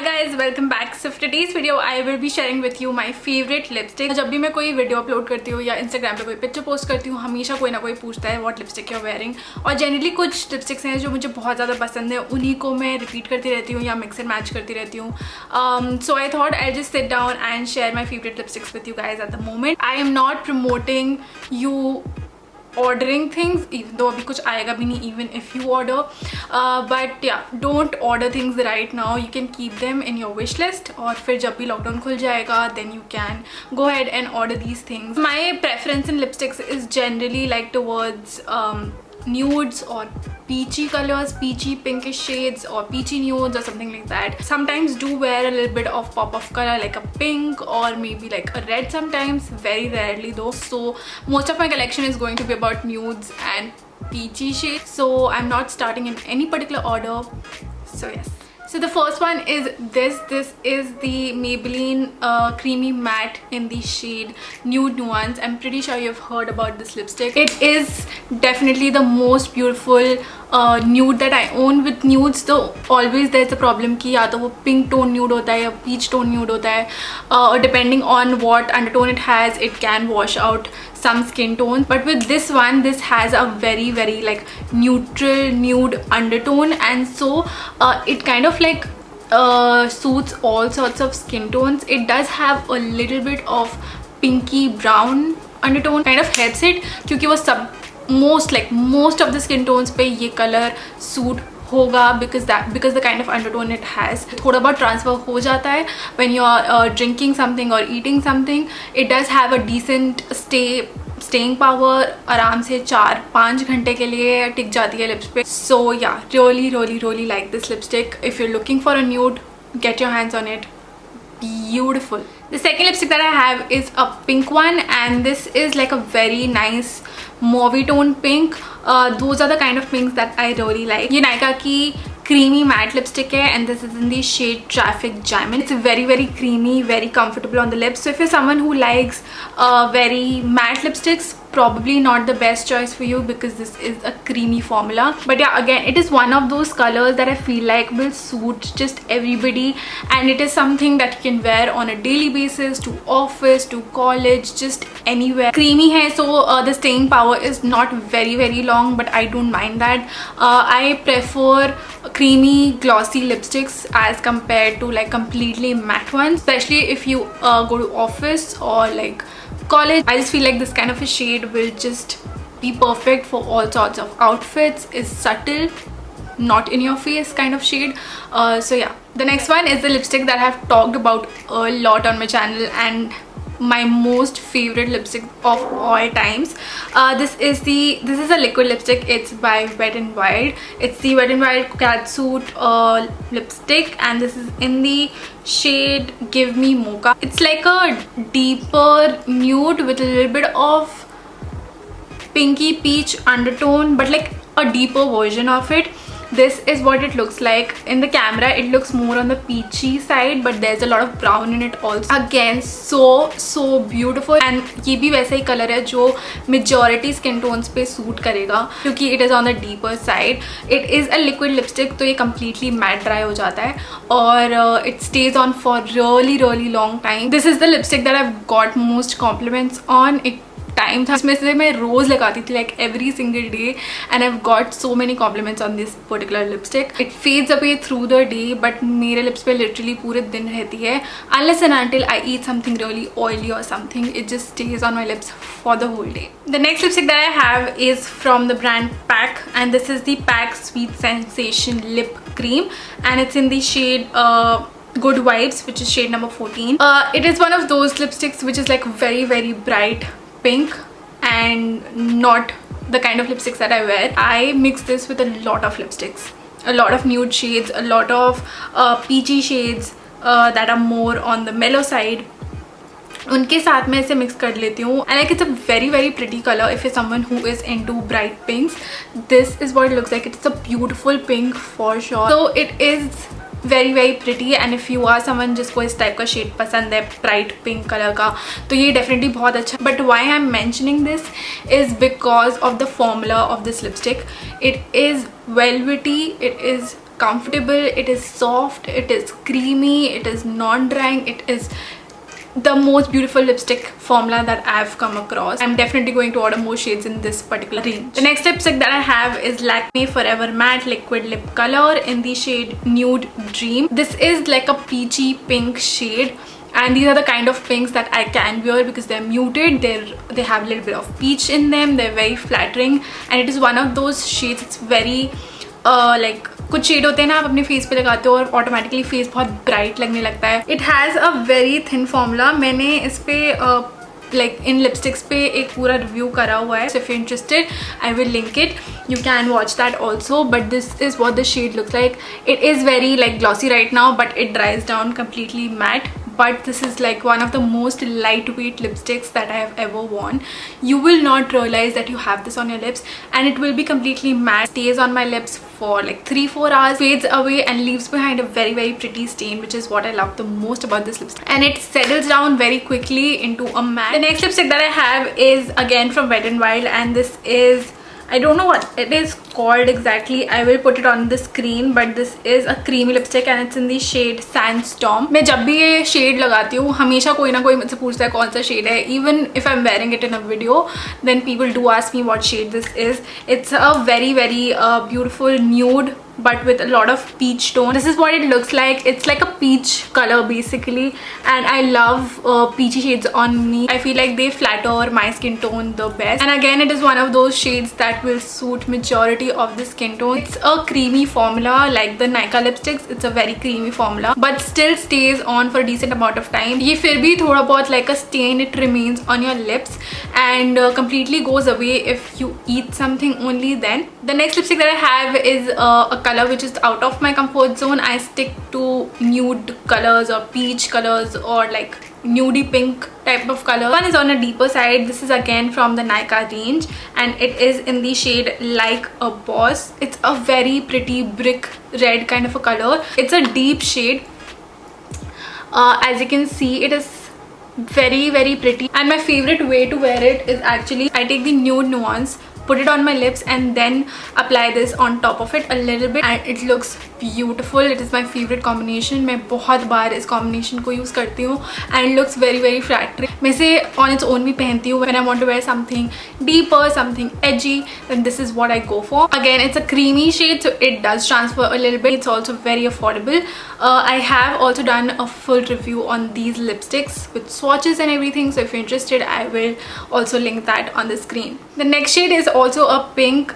guys, welcome back. So for today's video I will be sharing with you my favorite lipstick. जब भी मैं कोई video upload करती हूँ या इंस्टाग्राम पे कोई पिक्चर पोस्ट करती हूँ, हमेशा कोई ना कोई पूछता है what lipstick you are wearing, और जनरली कुछ लिपस्टिक्स हैं जो मुझे बहुत ज़्यादा पसंद है, उन्हीं को मैं रिपीट करती रहती हूँ या मिक्स एंड मैच करती रहती हूँ. So I thought I just sit down and share my favourite lipsticks with you guys at the moment. I am not promoting you ordering things, even though abhi kuch aayega bhi nahi even if you order, but yeah, don't order things right now. You can keep them in your wish list, और फिर जब भी lockdown खुल जाएगा then you can go ahead and order these things. My preference in lipsticks is generally like towards nudes or peachy colors, peachy pinkish shades or peachy nudes or something like that. Sometimes do wear a little bit of pop of color like a pink or maybe like a red sometimes, very rarely though. So most of my collection is going to be about nudes and peachy shades, so I'm not starting in any particular order. So yes, so the first one is this is the Maybelline creamy matte in the shade Nude Nuance. I'm pretty sure you've heard about this lipstick. It is definitely the most beautiful nude that I own. With nudes though always there's a problem कि या तो वो pink tone nude होता है या peach tone nude होता है, or depending on what undertone it has it can wash out some skin tones. But with this one, this has a very like neutral nude undertone, and so it kind of like suits all sorts of skin tones. It does have a little bit of pinky brown undertone, kind of helps it क्योंकि वो सब most of the skin tones पे ये color suit होगा because the kind of undertone it has. थोड़ा बहुत transfer हो जाता है when you are drinking something or eating something. It does have a decent staying power. आराम से 4-5 घंटे के लिए टिक जाती है लिप्स पे. So yeah, really like this lipstick. If you're looking for a nude, get your hands on it. Beautiful. The second lipstick that I have is a pink one, and this is like a very nice mauve tone pink. Those are the kind of pinks that I really like. ये Nykaa की creamy matte lipstick है, and this is in the shade Traffic Diamond. It's very creamy, very comfortable on the lips. So if you're someone who likes very matte lipsticks, probably not the best choice for you because this is a creamy formula. But yeah, again, it is one of those colors that I feel like will suit just everybody, and it is something that you can wear on a daily basis, to office, to college, just anywhere. Creamy hai, so the staying power is not very long, but I don't mind that. I prefer creamy glossy lipsticks as compared to like completely matte ones, especially if you go to office or like college. I just feel like this kind of a shade will just be perfect for all sorts of outfits. Is subtle, not in your face kind of shade. So yeah, the next one is the lipstick that I have talked about a lot on my channel and my most favorite lipstick of all times. This is a liquid lipstick. It's by Wet n Wild. It's the Wet n Wild Catsuit lipstick, and this is in the shade Give Me Mocha. It's like a deeper nude with a little bit of pinky peach undertone, but like a deeper version of it. This is what it looks like in the camera. It looks more on the peachy side, but there's a lot of brown in it also. Again, so beautiful, and ये भी वैसा ही color है जो majority skin tones पे suit करेगा क्योंकि it is on the deeper side. It is a liquid lipstick, तो ये completely matte dry हो जाता है और it stays on for really long time. This is the lipstick that I've got most compliments on. It time था इसमें से मैं रोज लगाती थी like every single day, and I've got so many compliments on this particular lipstick. It fades away through the day, but मेरे lips पे literally पूरे दिन रहती है unless and until I eat something really oily or something. It just stays on my lips for the whole day. The next lipstick that I have is from the brand PAC, and this is the PAC Sweet Sensation Lip Cream, and it's in the shade Good Vibes, which is shade number 14. It is one of those lipsticks which is like very bright pink and not the kind of lipsticks that I wear. I mix this with a lot of lipsticks, a lot of nude shades, a lot of peachy shades that are more on the mellow side. उनके साथ में इसे mix कर लेती हूँ. I like it's a very pretty color if you're someone who is into bright pinks. This is what it looks like. It's a beautiful pink for sure. So it is very pretty, and if you are someone जिसको इस type का shade पसंद है bright pink colour का, तो ये definitely बहुत अच्छा. But why I'm mentioning this is because of the formula of this lipstick. It is velvety, it is comfortable, it is soft, it is creamy, it is non-drying, it is the most beautiful lipstick formula that I've come across. I'm definitely going to order more shades in this particular range. The next lipstick that I have is Lakme Forever Matte Liquid Lip Color in the shade Nude Dream. This is like a peachy pink shade, and these are the kind of pinks that I can wear because they're muted, they have a little bit of peach in them, they're very flattering, and it is one of those shades. It's very like कुछ shade होते हैं ना, आप अपने face पे लगाते हो और ऑटोमेटिकली फेस बहुत ब्राइट लगने लगता है. It has a very thin formula. मैंने इस पे like इन लिपस्टिक्स पे एक पूरा रिव्यू करा हुआ है. So if you're interested, I will link it. You can watch that also. But this is what the shade looks like. It is very like glossy right now, but it dries down completely matte. But this is like one of the most lightweight lipsticks that I have ever worn. You will not realize that you have this on your lips, and it will be completely matte. Stays on my lips for like 3-4 hours, fades away and leaves behind a very pretty stain, which is what I love the most about this lipstick. And it settles down very quickly into a matte. The next lipstick that I have is again from Wet n Wild, and this is, I don't know what it is called exactly. I will put it on the screen, but this is a creamy lipstick and it's in the shade Sandstorm. मैं जब भी ये shade लगाती हूँ हमेशा कोई ना कोई मुझसे पूछता है कौन सा shade है. Even if I'm wearing it in a video, then people do ask me what shade this is. It's a very beautiful nude, but with a lot of peach tone. This is what it looks like. It's like a peach color basically, and I love peachy shades on me. I feel like they flatter my skin tone the best, and again it is one of those shades that will suit majority of the skin tone. It's a creamy formula like the Nykaa lipsticks. It's a very creamy formula, but still stays on for a decent amount of time. ये फिर भी थोड़ा बहुत like a stain, it remains on your lips and completely goes away if you eat something only then. The next lipstick that I have is a color which is out of my comfort zone. I stick to nude colors or peach colors or like nudie pink type of color. One is on a deeper side. This is again from the Nykaa range, and it is in the shade Like a Boss. It's a very pretty brick red kind of a color. It's a deep shade. As you can see, it is very pretty, and my favorite way to wear it is actually I take the nude nuance, put it on my lips, and then apply this on top of it a little bit, and it looks beautiful. It is my favorite combination. मैं बहुत बार इस combination को use करती हूँ, and it looks very flattering. मैं इसे on its own भी पहनती हूँ when I want to wear something deeper, something edgy. Then this is what I go for. Again, it's a creamy shade, so it does transfer a little bit. It's also very affordable. I have also done a full review on these lipsticks with swatches and everything, so if you're interested, I will also link that on the screen. The next shade is also a pink,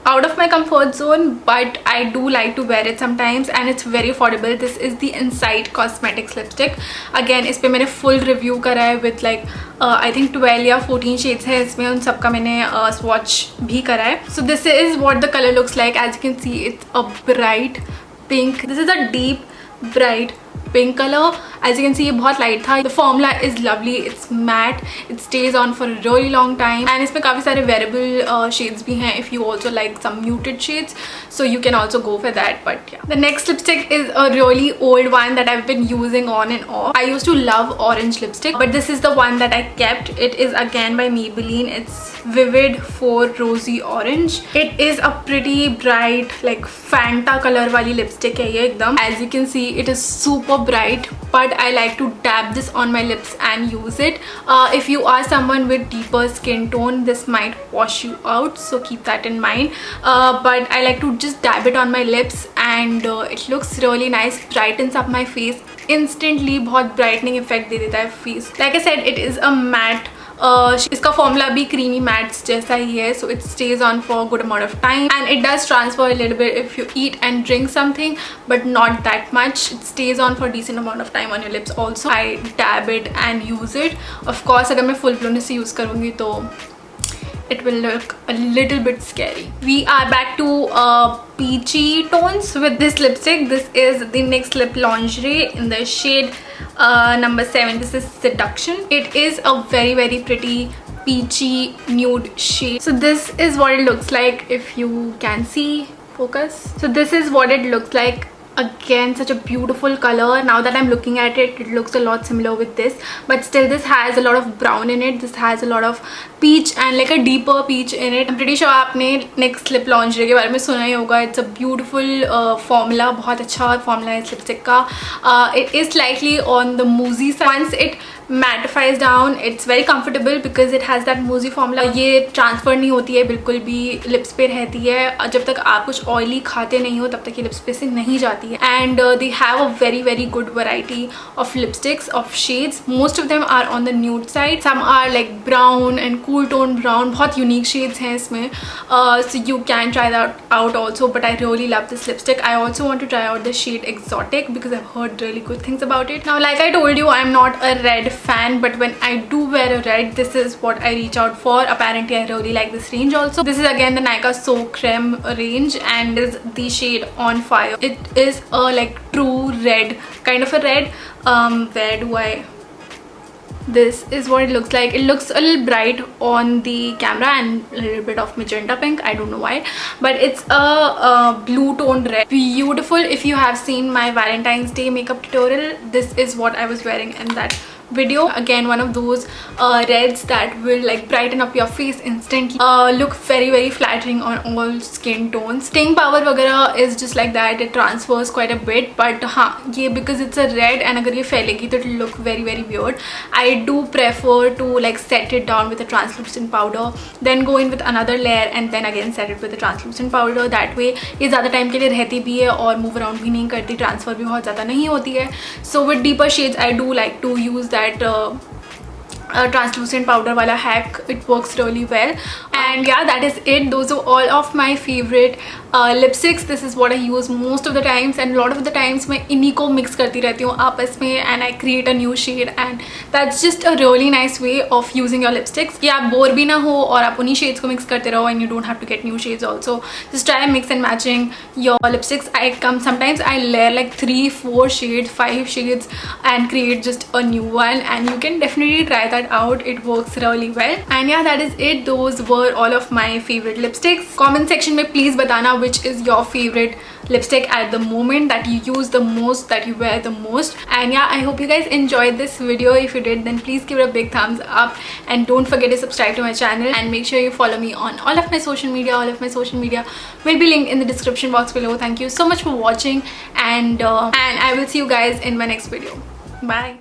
out of my comfort zone, but I do like to wear it sometimes, and it's very affordable. This is the Insight Cosmetics lipstick. Again, इस पे मैंने full review करा है with like I think 12 या 14 shades है इसमें, उन सब का मैंने swatch भी करा है. So this is what the color looks like. As you can see, it's a bright pink. This is a deep bright pink color. As you can see, ये बहुत light था. The formula is lovely. It's matte. It stays on for a really long time, and इसमें काफी सारे wearable shades भी हैं if you also like some muted shades, so you can also go for that. But yeah, the next lipstick is a really old one that I've been using on and off. I used to love orange lipstick, but this is the one that I kept. It is again by Maybelline. It's Vivid 4 Rosy Orange. It is a pretty bright like Fanta color वाली lipstick है ये एकदम. As you can see, it is super bright, but I like to dab this on my lips and use it. If you are someone with deeper skin tone, this might wash you out, so keep that in mind. But I like to just dab it on my lips, and it looks really nice, brightens up my face instantly. बहुत brightening effect दे देता है face. Like I said, it is a matte. इसका formula भी creamy mats जैसा ही है, so it stays on for a good amount of time, and it does transfer a little bit if you eat and drink something, but not that much. It stays on for a decent amount of time on your lips also. I dab it and use it. Of course, अगर मैं full blown से use करूँगी तो it will look a little bit scary. We are back to peachy tones with this lipstick. This is the NYX Lip Lingerie in the shade number 7. This is Seduction. It is a very pretty peachy nude shade. So this is what it looks like if you can see. Focus. So this is what it looks like again such a beautiful color. Now that I'm looking at it, it looks a lot similar with this, but still this has a lot of brown in it. This has a lot of peach and like a deeper peach in it. I'm pretty sure आपने NYX Lip Lingerie के बारे में सुना ही होगा. It's a beautiful formula, बहुत अच्छा formula है इस lipstick का. It is slightly on the moussey side. Once it mattifies down, it's very comfortable because it has that moussey formula. ये ट्रांसफर नहीं होती है बिल्कुल भी, लिप्स पे रहती है. जब तक आप कुछ ऑयली खाते नहीं हो तब तक ये लिप्स पे से नहीं जाती है. And they have a very good variety of lipsticks of shades. Most of them are on the nude side. Some are like brown and cool tone brown. बहुत unique shades हैं इसमें. So you can try that out also. But I really love this lipstick. I also want to try out the shade Exotic because I've heard really good things about it. Now, like I told you, I'm not a red fan, but when I do wear a red, this is what I reach out for. Apparently I really like this range also. This is again the Nykaa So Creme range and is the shade On Fire. It is a like true red, kind of a red. Where do I... This is what it looks like. It looks a little bright on the camera and a little bit of magenta pink. I don't know why, but it's a blue toned red. Beautiful. If you have seen my Valentine's Day makeup tutorial, this is what I was wearing in that video. Again, one of those reds that will like brighten up your face instantly. Look very flattering on all skin tones. Staying power वगैरह is just like that. It transfers quite a bit, but हाँ, ये because it's a red and अगर ये फैलेगी तो it will look very weird. I do prefer to like set it down with a translucent powder, then go in with another layer and then again set it with a translucent powder. That way ये ज़्यादा time के लिए रहती भी है और move around भी नहीं करती, transfer भी बहुत ज़्यादा नहीं होती है. So with deeper shades I do like to use that translucent powder wala hack. It works really well. And yeah, that is it. Those are all of my favorite lipsticks. This is what I use most of the times, and a lot of the times मैं इन्हीं को mix करती रहती हूँ आपस में and I create a new shade, and that's just a really nice way of using your lipsticks. कि आप बोर भी ना हो और आप उन्हीं shades को mix करते रहो and you don't have to get new shades also. Just try mix and matching your lipsticks. Sometimes I layer like 3, 4 shades, 5 shades and create just a new one, and you can definitely try that out. It works really well. And yeah, that is it. Those were all of my favorite lipsticks. Comment section में please बताना which is your favorite lipstick at the moment, that you use the most, that you wear the most. And yeah, I hope you guys enjoyed this video. If you did, then please give it a big thumbs up and don't forget to subscribe to my channel, and make sure you follow me on all of my social media. All of my social media will be linked in the description box below. Thank you so much for watching, and I will see you guys in my next video. Bye.